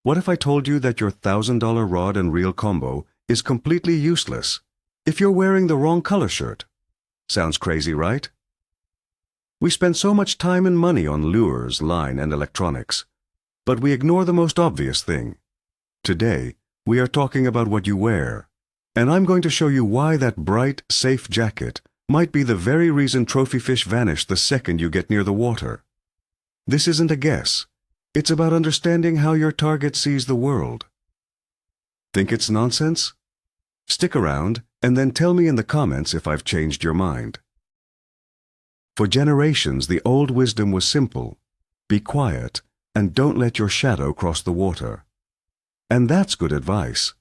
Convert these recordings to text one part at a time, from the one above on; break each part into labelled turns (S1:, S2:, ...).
S1: What if I told you that your $1,000 rod and reel combo is completely useless if you're wearing the wrong color shirt? Sounds crazy, right? We spend so much time and money on lures, line, and electronics, but we ignore the most obvious thing. Today, we are talking about what you wear, and I'm going to show you why that bright, safe jacket might be the very reason trophy fish vanish the second you get near the water. This isn't a guess. It's about understanding how your target sees the world. Think it's nonsense? Stick around and then tell me in the comments if I've changed your mind. For generations, the old wisdom was simple: be quiet and don't let your shadow cross the water. And that's good advice.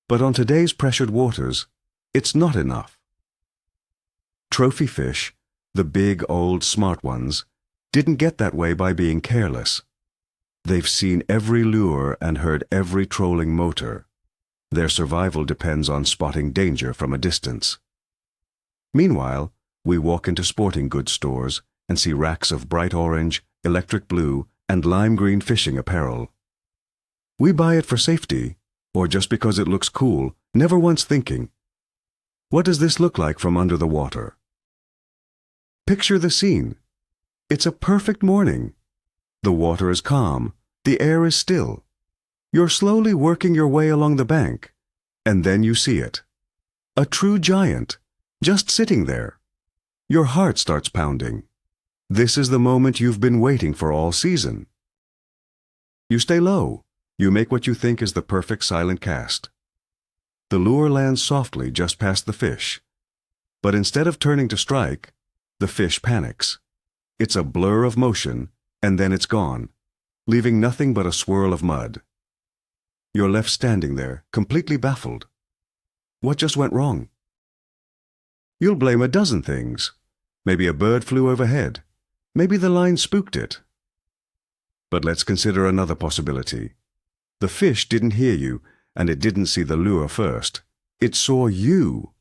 S1: But on today's pressured waters, it's not enough. Trophy fish, the big, old, smart ones, didn't get that way by being careless. They've seen every lure and heard every trolling motor. Their survival depends on spotting danger from a distance. Meanwhile, we walk into sporting goods stores and see racks of bright orange, electric blue, and lime green fishing apparel. We buy it for safety, or just because it looks cool, never once thinking, what does this look like from under the water? Picture the scene. It's a perfect morning. The water is calm, the air is still. You're slowly working your way along the bank, and then you see it. A true giant, just sitting there. Your heart starts pounding. This is the moment you've been waiting for all season. You stay low. You make what you think is the perfect silent cast. The lure lands softly just past the fish. But instead of turning to strike, the fish panics. It's a blur of motion, and then it's gone, leaving nothing but a swirl of mud. You're left standing there, completely baffled. What just went wrong? You'll blame a dozen things. Maybe a bird flew overhead. Maybe the line spooked it. But let's consider another possibility. The fish didn't hear you, and it didn't see the lure first. It saw you.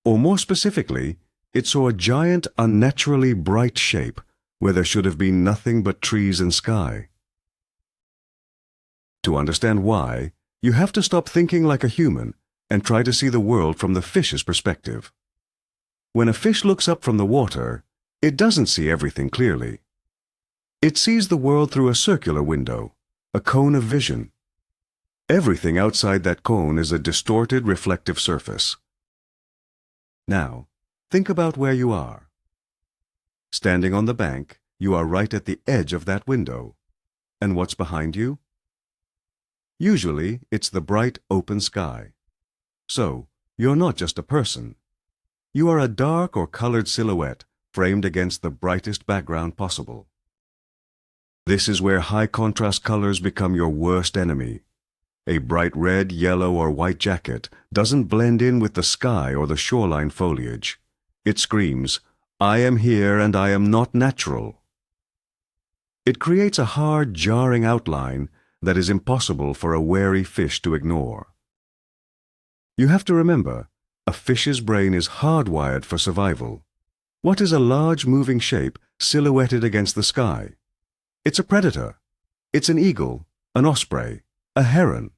S1: Or more specifically, it saw a giant, unnaturally bright shape where there should have been nothing but trees and sky. To understand why, you have to stop thinking like a human and try to see the world from the fish's perspective. When a fish looks up from the water, it doesn't see everything clearly. It sees the world through a circular window, a cone of vision. Everything outside that cone is a distorted, reflective surface. Now, think about where you are. Standing on the bank, you are right at the edge of that window. And what's behind you? Usually, it's the bright, open sky. So, you're not just a person. You are a dark or colored silhouette framed against the brightest background possible. This is where high-contrast colors become your worst enemy. A bright red, yellow, or white jacket doesn't blend in with the sky or the shoreline foliage. It screams, "I am here and I am not natural." It creates a hard, jarring outline that is impossible for a wary fish to ignore. You have to remember, a fish's brain is hardwired for survival. What is a large moving shape silhouetted against the sky? It's a predator. It's an eagle, an osprey, a heron.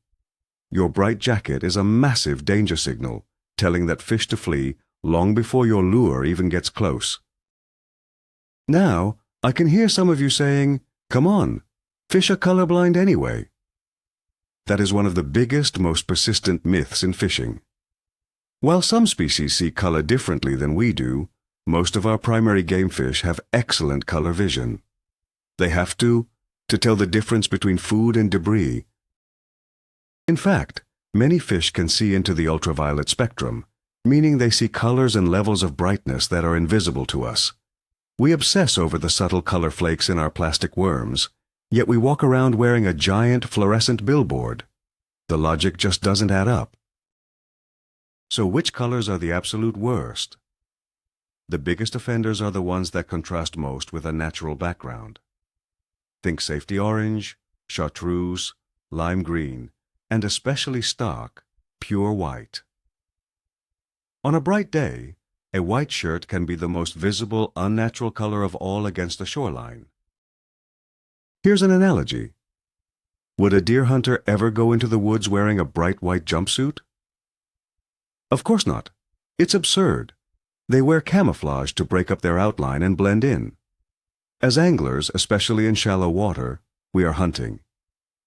S1: Your bright jacket is a massive danger signal, telling that fish to flee long before your lure even gets close. Now, I can hear some of you saying, "Come on, fish are colorblind anyway." That is one of the biggest, most persistent myths in fishing. While some species see color differently than we do, most of our primary game fish have excellent color vision. They have to tell the difference between food and debris. In fact, many fish can see into the ultraviolet spectrum, meaning they see colors and levels of brightness that are invisible to us. We obsess over the subtle color flakes in our plastic worms, yet we walk around wearing a giant fluorescent billboard. The logic just doesn't add up. So which colors are the absolute worst? The biggest offenders are the ones that contrast most with a natural background. Think safety orange, chartreuse, lime green, and especially stark, pure white. On a bright day, a white shirt can be the most visible, unnatural color of all against the shoreline. Here's an analogy. Would a deer hunter ever go into the woods wearing a bright white jumpsuit? Of course not. It's absurd. They wear camouflage to break up their outline and blend in. As anglers, especially in shallow water, we are hunting.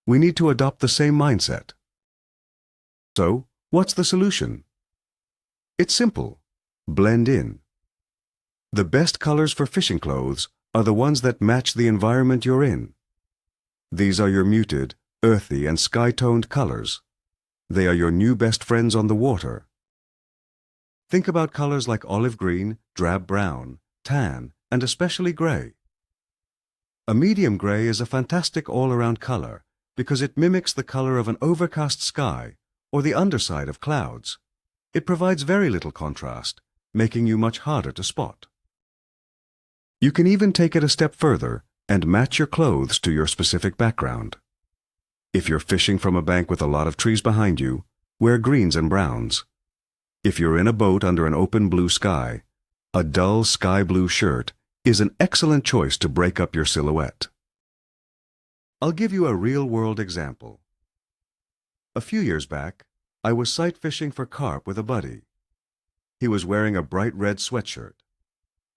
S1: We need to adopt the same mindset. So, what's the solution? It's simple. Blend in. The best colors for fishing clothes are the ones that match the environment you're in. These are your muted, earthy, and sky-toned colors. They are your new best friends on the water. Think about colors like olive green, drab brown, tan, and especially gray. A medium gray is a fantastic all-around color because it mimics the color of an overcast sky or the underside of clouds. It provides very little contrast, making you much harder to spot. You can even take it a step further and match your clothes to your specific background. If you're fishing from a bank with a lot of trees behind you, wear greens and browns. If you're in a boat under an open blue sky, a dull sky blue shirt is an excellent choice to break up your silhouette. I'll give you a real-world example. A few years back, I was sight fishing for carp with a buddy. He was wearing a bright red sweatshirt.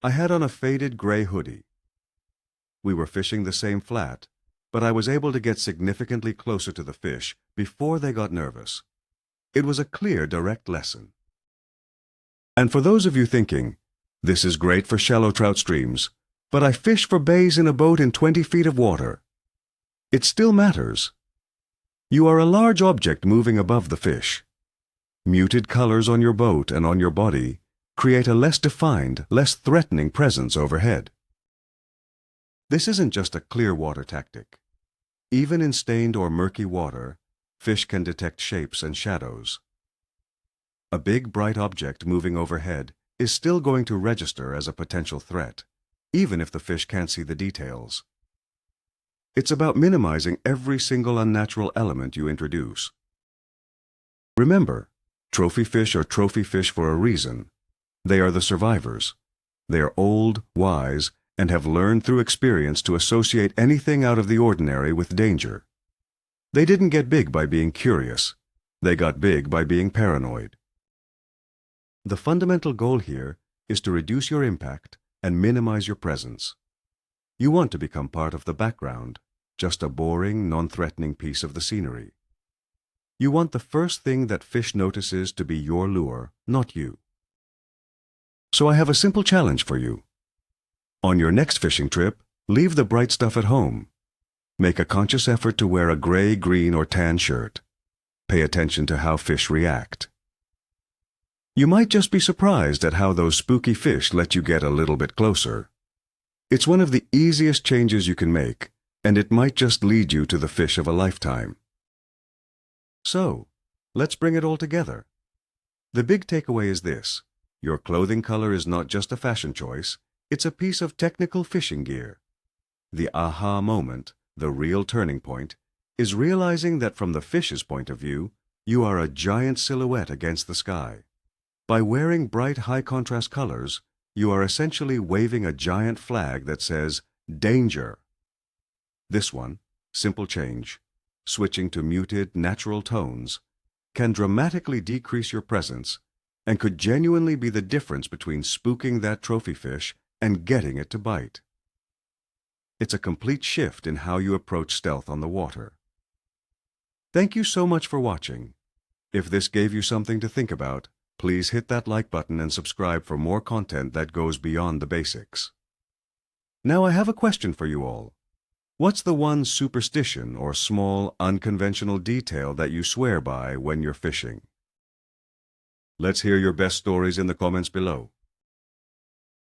S1: I had on a faded gray hoodie. We were fishing the same flat, but I was able to get significantly closer to the fish before they got nervous. It was a clear, direct lesson. And for those of you thinking, this is great for shallow trout streams, but I fish for bays in a boat in 20 feet of water. It still matters. You are a large object moving above the fish. Muted colors on your boat and on your body create a less defined, less threatening presence overhead. This isn't just a clear water tactic. Even in stained or murky water, fish can detect shapes and shadows. A big, bright object moving overhead is still going to register as a potential threat, even if the fish can't see the details. It's about minimizing every single unnatural element you introduce. Remember, trophy fish are trophy fish for a reason. They are the survivors. They are old, wise, and have learned through experience to associate anything out of the ordinary with danger. They didn't get big by being curious. They got big by being paranoid. The fundamental goal here is to reduce your impact and minimize your presence. You want to become part of the background, just a boring, non-threatening piece of the scenery. You want the first thing that fish notices to be your lure, not you. So I have a simple challenge for you. On your next fishing trip, leave the bright stuff at home. Make a conscious effort to wear a gray, green, or tan shirt. Pay attention to how fish react. You might just be surprised at how those spooky fish let you get a little bit closer. It's one of the easiest changes you can make, and it might just lead you to the fish of a lifetime. So, let's bring it all together. The big takeaway is this: your clothing color is not just a fashion choice, it's a piece of technical fishing gear. The aha moment, the real turning point, is realizing that from the fish's point of view, you are a giant silhouette against the sky. By wearing bright, high-contrast colors, you are essentially waving a giant flag that says, "Danger." This one, simple change, switching to muted, natural tones, can dramatically decrease your presence and could genuinely be the difference between spooking that trophy fish and getting it to bite. It's a complete shift in how you approach stealth on the water. Thank you so much for watching. If this gave you something to think about, please hit that like button and subscribe for more content that goes beyond the basics. Now I have a question for you all. What's the one superstition or small, unconventional detail that you swear by when you're fishing? Let's hear your best stories in the comments below.